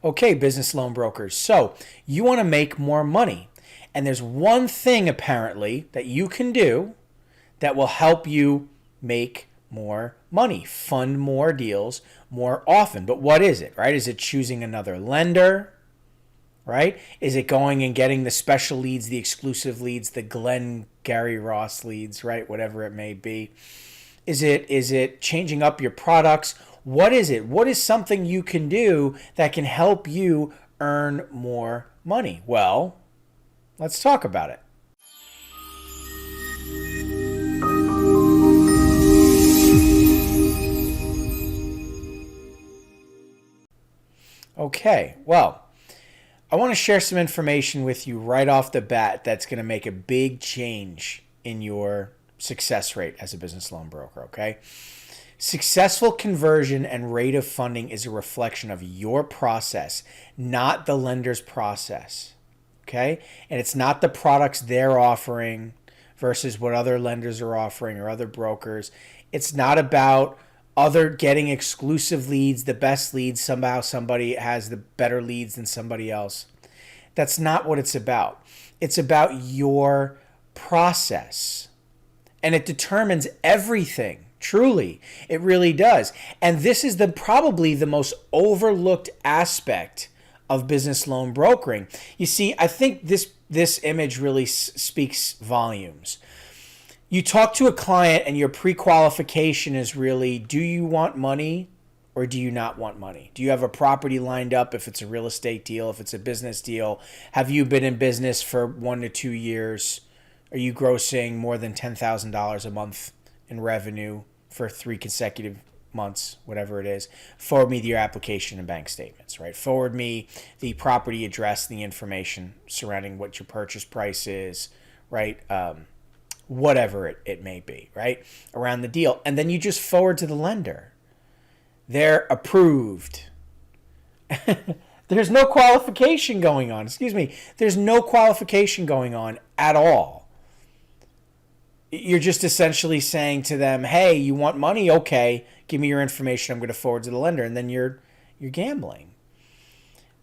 Okay, business loan brokers. So you want to make more money. And there's one thing apparently that you can do that will help you make more money, fund more deals more often. But what is it, right? Is it choosing another lender, right? Is it going and getting the special leads, the exclusive leads, the Glenn Gary Ross leads, right? Whatever it may be. Is it changing up your products? What is it? What is something you can do that can help you earn more money? Well, let's talk about it. Okay, well, I want to share some information with you right off the bat that's going to make a big change in your success rate as a business loan broker, okay? Successful conversion and rate of funding is a reflection of your process, not the lender's process, okay? And it's not the products they're offering versus what other lenders are offering or other brokers. It's not about other getting exclusive leads, the best leads. Somehow somebody has the better leads than somebody else. That's not what it's about. It's about your process. And it determines everything. Truly, it really does. And this is probably the most overlooked aspect of business loan brokering. You see, I think this image really speaks volumes. You talk to a client and your pre-qualification is really, do you want money or do you not want money? Do you have a property lined up if it's a real estate deal, if it's a business deal? Have you been in business for 1 to 2 years? Are you grossing more than $10,000 a month in revenue for 3 consecutive months, whatever it is? Forward me your application and bank statements, right? Forward me the property address, the information surrounding what your purchase price is, right? Whatever it may be, right? Around the deal. And then you just forward to the lender. They're approved. There's no qualification going on. Excuse me. There's no qualification going on at all. You're just essentially saying to them, hey, you want money? Okay, give me your information. I'm going to forward to the lender. And then you're gambling.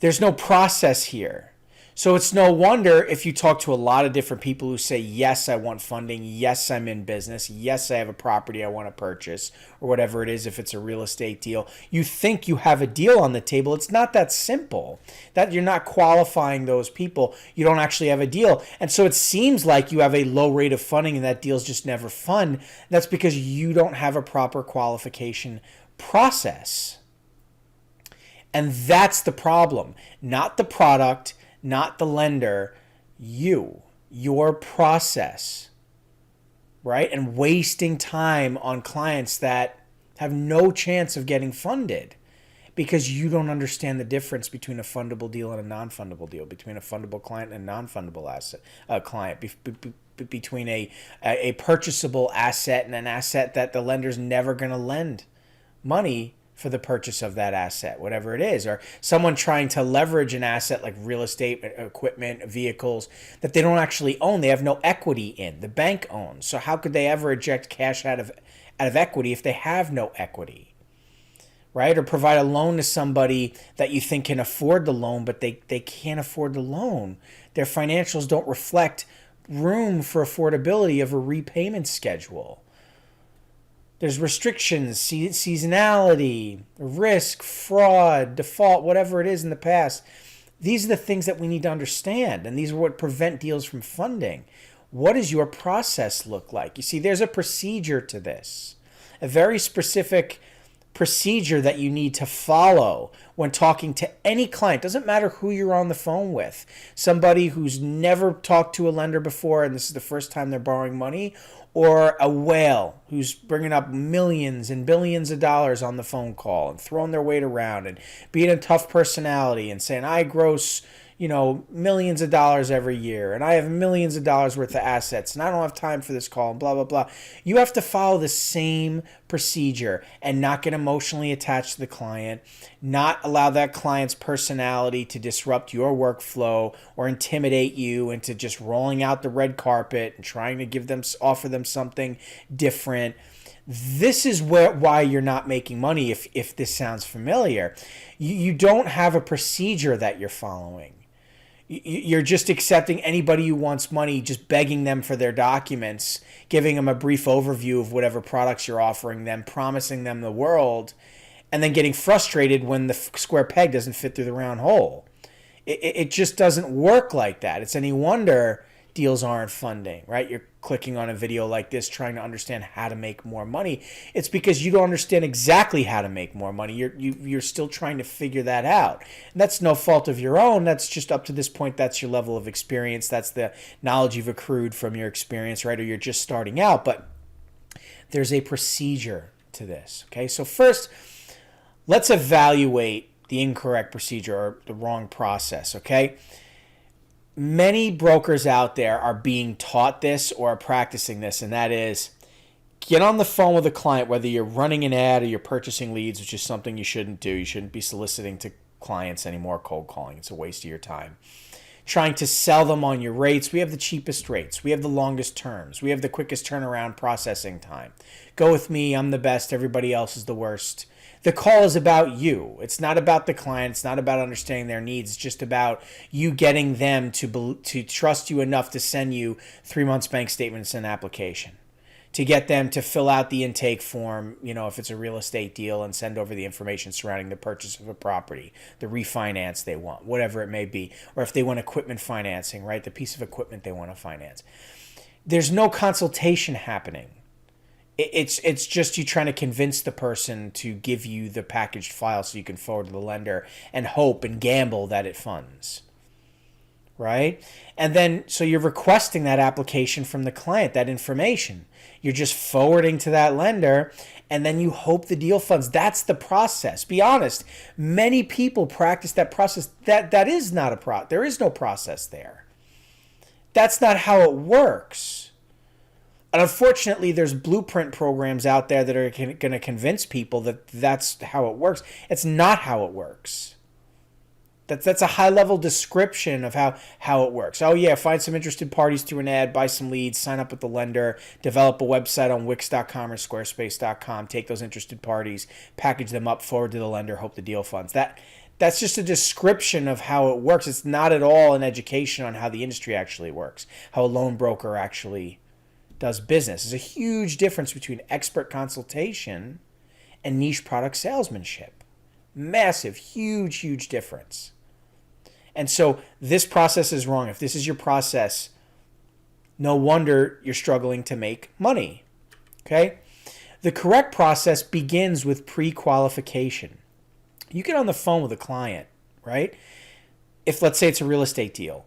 There's no process here. So it's no wonder if you talk to a lot of different people who say, yes, I want funding. Yes, I'm in business. Yes, I have a property I want to purchase, or whatever it is, if it's a real estate deal. You think you have a deal on the table. It's not that simple. That you're not qualifying those people. You don't actually have a deal. And so it seems like you have a low rate of funding and that deal's just never fun. That's because you don't have a proper qualification process. And that's the problem. Not the product, not the lender, your process, right? And wasting time on clients that have no chance of getting funded because you don't understand the difference between a fundable deal and a non-fundable deal, between a fundable client and a non-fundable client, between a purchasable asset and an asset that the lender's never going to lend money for the purchase of that asset, whatever it is, or someone trying to leverage an asset like real estate, equipment, vehicles that they don't actually own. They have no equity in. The bank owns. So how could they ever eject cash out of equity if they have no equity, right? Or provide a loan to somebody that you think can afford the loan, but they can't afford the loan. Their financials don't reflect room for affordability of a repayment schedule. There's restrictions, seasonality, risk, fraud, default, whatever it is in the past. These are the things that we need to understand, and these are what prevent deals from funding. What does your process look like? You see, there's a procedure to this, a very specific procedure that you need to follow when talking to any client. Doesn't matter who you're on the phone with. Somebody who's never talked to a lender before and this is the first time they're borrowing money, or a whale who's bringing up millions and billions of dollars on the phone call and throwing their weight around and being a tough personality and saying, I gross, millions of dollars every year and I have millions of dollars worth of assets and I don't have time for this call and blah, blah, blah. You have to follow the same procedure and not get emotionally attached to the client, not allow that client's personality to disrupt your workflow or intimidate you into just rolling out the red carpet and trying to offer them something different. This is why you're not making money if this sounds familiar. You don't have a procedure that you're following. You're just accepting anybody who wants money, just begging them for their documents, giving them a brief overview of whatever products you're offering them, promising them the world, and then getting frustrated when the square peg doesn't fit through the round hole. It just doesn't work like that. It's any wonder deals aren't funding, right? You're clicking on a video like this trying to understand how to make more money. It's because you don't understand exactly how to make more money. You're still trying to figure that out. And that's no fault of your own. That's just up to this point. That's your level of experience. That's the knowledge you've accrued from your experience, right? Or you're just starting out. But there's a procedure to this, okay? So first, let's evaluate the incorrect procedure or the wrong process, okay? Many brokers out there are being taught this or are practicing this, and that is get on the phone with a client, whether you're running an ad or you're purchasing leads, which is something you shouldn't do. You shouldn't be soliciting to clients anymore, cold calling. It's a waste of your time. Trying to sell them on your rates. We have the cheapest rates. We have the longest terms. We have the quickest turnaround processing time. Go with me. I'm the best. Everybody else is the worst. The call is about you. It's not about the client. It's not about understanding their needs. It's just about you getting them to trust you enough to send you 3 months bank statements and application, to get them to fill out the intake form, if it's a real estate deal, and send over the information surrounding the purchase of a property, the refinance they want, whatever it may be, or if they want equipment financing, right, the piece of equipment they want to finance. There's no consultation happening. It's just you trying to convince the person to give you the packaged file so you can forward to the lender and hope and gamble that it funds, right? And then, so you're requesting that application from the client, that information. You're just forwarding to that lender, and then you hope the deal funds. That's the process. Be honest. Many people practice that process. That is not there is no process there. That's not how it works. And unfortunately, there's blueprint programs out there that are going to convince people that that's how it works. It's not how it works. That's a high-level description of how it works. Oh, yeah, find some interested parties through an ad, buy some leads, sign up with the lender, develop a website on Wix.com or Squarespace.com, take those interested parties, package them up, forward to the lender, hope the deal funds. That's just a description of how it works. It's not at all an education on how the industry actually works, how a loan broker actually does business. There's a huge difference between expert consultation and niche product salesmanship. Massive, huge difference. And so this process is wrong. If this is your process, no wonder you're struggling to make money. Okay? The correct process begins with pre-qualification. You get on the phone with a client, right? If, let's say, it's a real estate deal.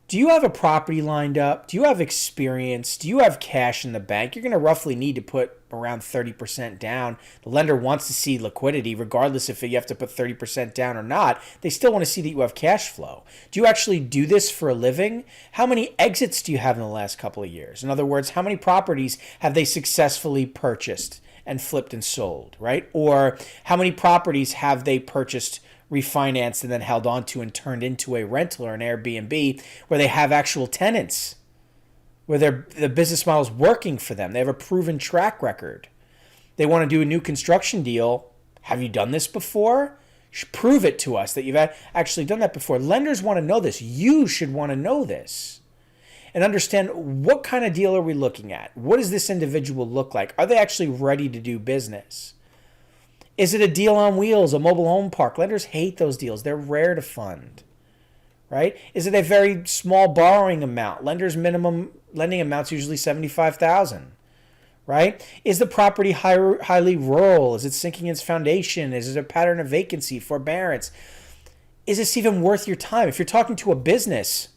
Do you have a property lined up? Do you have experience? Do you have cash in the bank? You're going to roughly need to put around 30% down. The lender wants to see liquidity, regardless if you have to put 30% down or not. They still want to see that you have cash flow. Do you actually do this for a living? How many exits do you have in the last couple of years? In other words, how many properties have they successfully purchased and flipped and sold, right? Or how many properties have they purchased, refinanced, and then held on to and turned into a rental or an Airbnb where they have actual tenants, where the business model is working for them. They have a proven track record. They want to do a new construction deal. Have you done this before? Prove it to us that you've actually done that before. Lenders want to know this. You should want to know this and understand, what kind of deal are we looking at? What does this individual look like? Are they actually ready to do business? Is it a deal on wheels, a mobile home park? Lenders hate those deals. They're rare to fund, right? Is it a very small borrowing amount? Lenders' minimum lending amount's usually $75,000, right? Is the property highly rural? Is it sinking its foundation? Is it a pattern of vacancy, forbearance? Is this even worth your time? If you're talking to a business,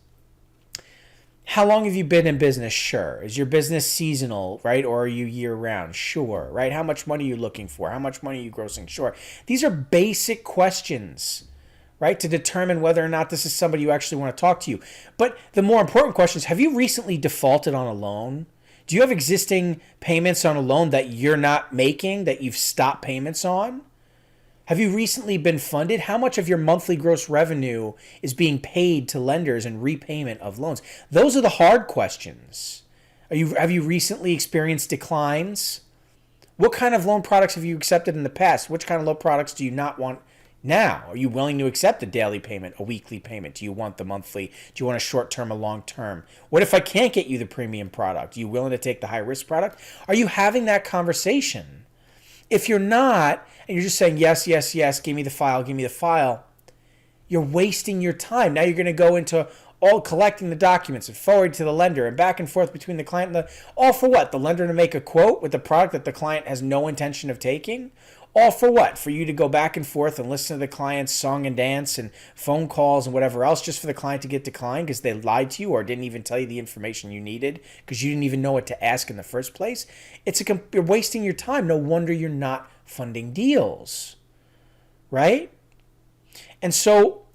how long have you been in business? Sure. Is your business seasonal, right? Or are you year-round? Sure, right? How much money are you looking for? How much money are you grossing? Sure. These are basic questions, right, to determine whether or not this is somebody you actually want to talk to you. But the more important question is, have you recently defaulted on a loan? Do you have existing payments on a loan that you're not making, that you've stopped payments on? Have you recently been funded? How much of your monthly gross revenue is being paid to lenders in repayment of loans? Those are the hard questions. Have you recently experienced declines? What kind of loan products have you accepted in the past? Which kind of loan products do you not want now? Are you willing to accept a daily payment, a weekly payment? Do you want the monthly? Do you want a short term, a long term? What if I can't get you the premium product? Are you willing to take the high risk product? Are you having that conversation? If you're not, and you're just saying, yes, yes, yes, give me the file, you're wasting your time. Now you're going to go into all collecting the documents and forward to the lender and back and forth between the client and all for what? The lender to make a quote with the product that the client has no intention of taking? All for what? For you to go back and forth and listen to the client's song and dance and phone calls and whatever else just for the client to get declined because they lied to you or didn't even tell you the information you needed because you didn't even know what to ask in the first place? You're wasting your time. No wonder you're not funding deals, right? And so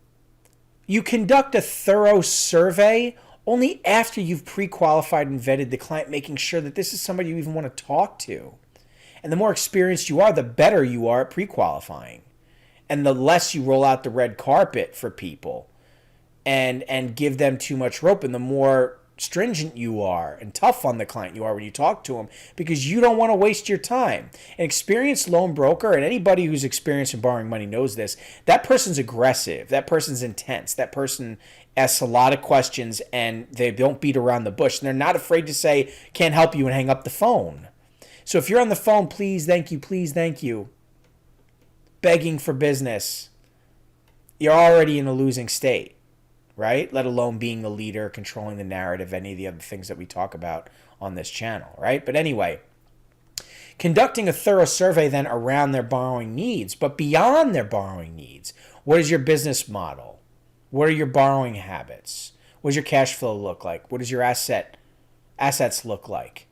you conduct a thorough survey only after you've pre-qualified and vetted the client, making sure that this is somebody you even want to talk to. And the more experienced you are, the better you are at pre-qualifying. And the less you roll out the red carpet for people and give them too much rope, and the more stringent you are and tough on the client you are when you talk to them, because you don't want to waste your time. An experienced loan broker, and anybody who's experienced in borrowing money knows this, that person's aggressive, that person's intense, that person asks a lot of questions and they don't beat around the bush, and they're not afraid to say, can't help you, and hang up the phone. So if you're on the phone, please, thank you, begging for business, you're already in a losing state, right? Let alone being the leader, controlling the narrative, any of the other things that we talk about on this channel, right? But anyway, conducting a thorough survey then around their borrowing needs, but beyond their borrowing needs. What is your business model? What are your borrowing habits? What does your cash flow look like? What does your assets look like?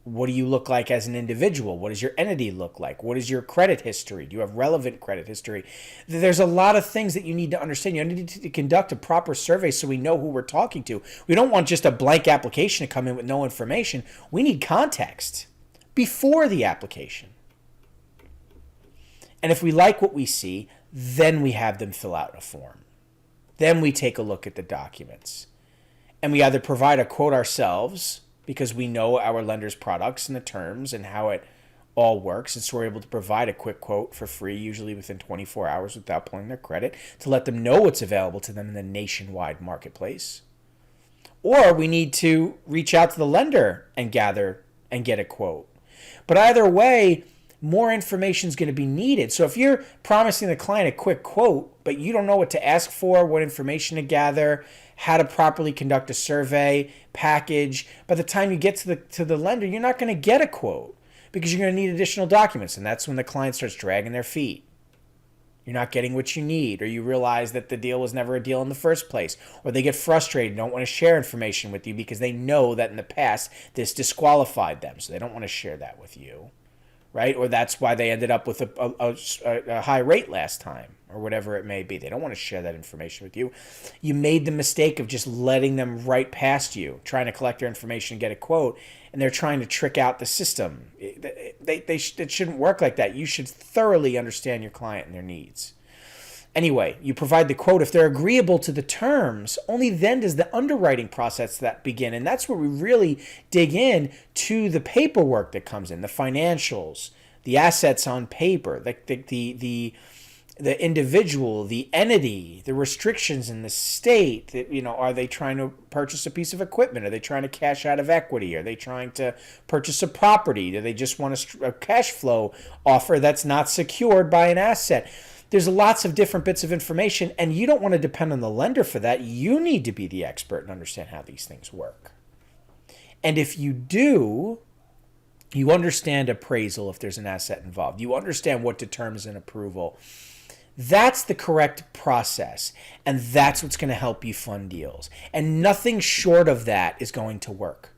What do you look like as an individual? What does your entity look like? What is your credit history? Do you have relevant credit history? There's a lot of things that you need to understand. You need to conduct a proper survey so we know who we're talking to. We don't want just a blank application to come in with no information. We need context before the application. And if we like what we see, then we have them fill out a form. Then we take a look at the documents. And we either provide a quote ourselves, because we know our lender's products and the terms and how it all works. And so we're able to provide a quick quote for free, usually within 24 hours without pulling their credit, to let them know what's available to them in the nationwide marketplace. Or we need to reach out to the lender and gather and get a quote. But either way, more information is going to be needed. So if you're promising the client a quick quote, but you don't know what to ask for, what information to gather, how to properly conduct a survey, package, by the time you get to the lender, you're not going to get a quote because you're going to need additional documents. And that's when the client starts dragging their feet. You're not getting what you need, or you realize that the deal was never a deal in the first place, or they get frustrated and don't want to share information with you because they know that in the past this disqualified them, so they don't want to share that with you, right? Or that's why they ended up with a high rate last time, or whatever it may be. They don't want to share that information with you. You made the mistake of just letting them right past you, trying to collect their information and get a quote, and they're trying to trick out the system. It shouldn't work like that. You should thoroughly understand your client and their needs. Anyway, you provide the quote. If they're agreeable to the terms, only then does the underwriting process that begin. And that's where we really dig in to the paperwork that comes in, the financials, the assets on paper, the individual, the entity, the restrictions in the state. Are they trying to purchase a piece of equipment? Are they trying to cash out of equity? Are they trying to purchase a property? Do they just want a cash flow offer that's not secured by an asset? There's lots of different bits of information, and you don't want to depend on the lender for that. You need to be the expert and understand how these things work. And if you do, you understand appraisal if there's an asset involved. You understand what determines an approval. That's the correct process, and that's what's going to help you fund deals. And nothing short of that is going to work.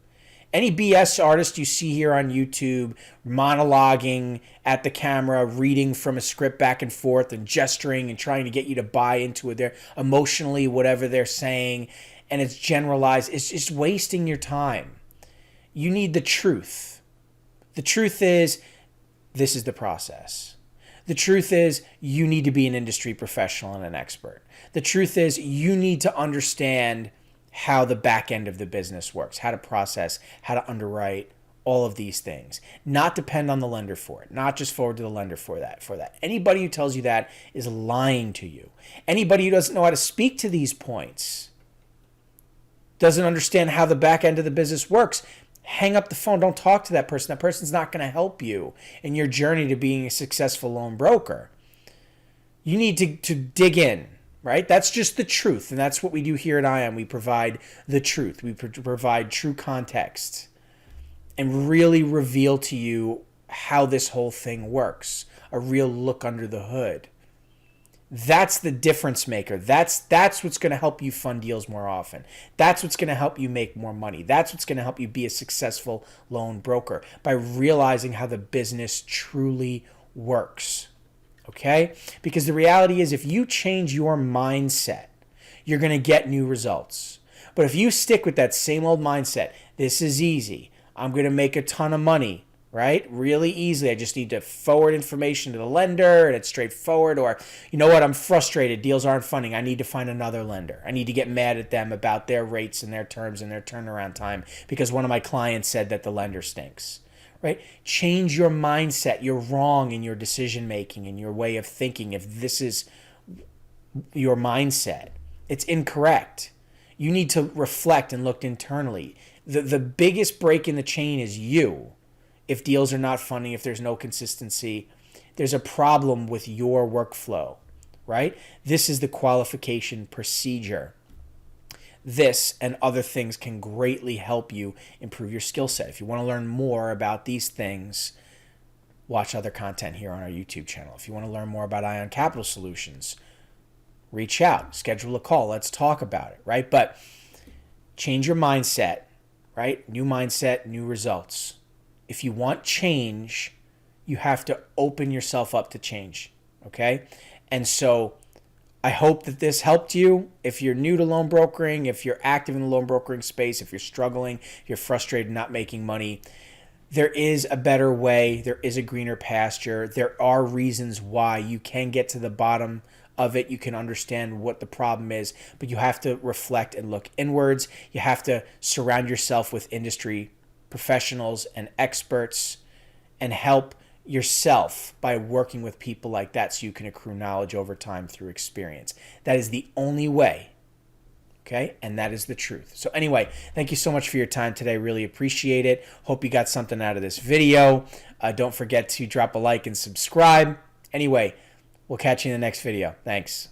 Any BS artist you see here on YouTube monologuing at the camera, reading from a script back and forth and gesturing and trying to get you to buy into it, they're emotionally whatever they're saying, and it's generalized, it's just wasting your time. You need the truth. The truth is, this is the process. The truth is, you need to be an industry professional and an expert. The truth is, you need to understand how the back end of the business works, how to process, how to underwrite, all of these things, not depend on the lender for it, not just forward to the lender for that. Anybody who tells you that is lying to you. Anybody who doesn't know how to speak to these points, doesn't understand how the back end of the business works, hang up the phone. Don't talk to that person. That person's not going to help you in your journey to being a successful loan broker. You need to dig in, right? That's just the truth. And that's what we do here at ION. We provide the truth. We provide true context and really reveal to you how this whole thing works. A real look under the hood. That's the difference maker. That's what's going to help you fund deals more often. That's what's going to help you make more money. That's what's going to help you be a successful loan broker, by realizing how the business truly works. Okay? Because the reality is, if you change your mindset, you're going to get new results. But if you stick with that same old mindset, this is easy, I'm going to make a ton of money, right? Really easily. I just need to forward information to the lender and it's straightforward. Or, you know what? I'm frustrated. Deals aren't funding. I need to find another lender. I need to get mad at them about their rates and their terms and their turnaround time because one of my clients said that the lender stinks, right? Change your mindset. You're wrong in your decision making and your way of thinking. If this is your mindset, it's incorrect. You need to reflect and look internally. The biggest break in the chain is you. If deals are not funding, if there's no consistency, there's a problem with your workflow, right? This is the qualification procedure. This and other things can greatly help you improve your skill set. If you want to learn more about these things, watch other content here on our YouTube channel. If you want to learn more about ION Capital Solutions, reach out, schedule a call, let's talk about it, right? But change your mindset, right? New mindset, new results. If you want change, you have to open yourself up to change, okay? And so I hope that this helped you. If you're new to loan brokering, if you're active in the loan brokering space, if you're struggling, if you're frustrated not making money, there is a better way. There is a greener pasture. There are reasons why you can get to the bottom of it. You can understand what the problem is, but you have to reflect and look inwards. You have to surround yourself with industry professionals and experts and help yourself by working with people like that so you can accrue knowledge over time through experience. That is the only way, okay? And that is the truth. So anyway, thank you so much for your time today. Really appreciate it. Hope you got something out of this video. Don't forget to drop a like and subscribe. Anyway, we'll catch you in the next video. Thanks.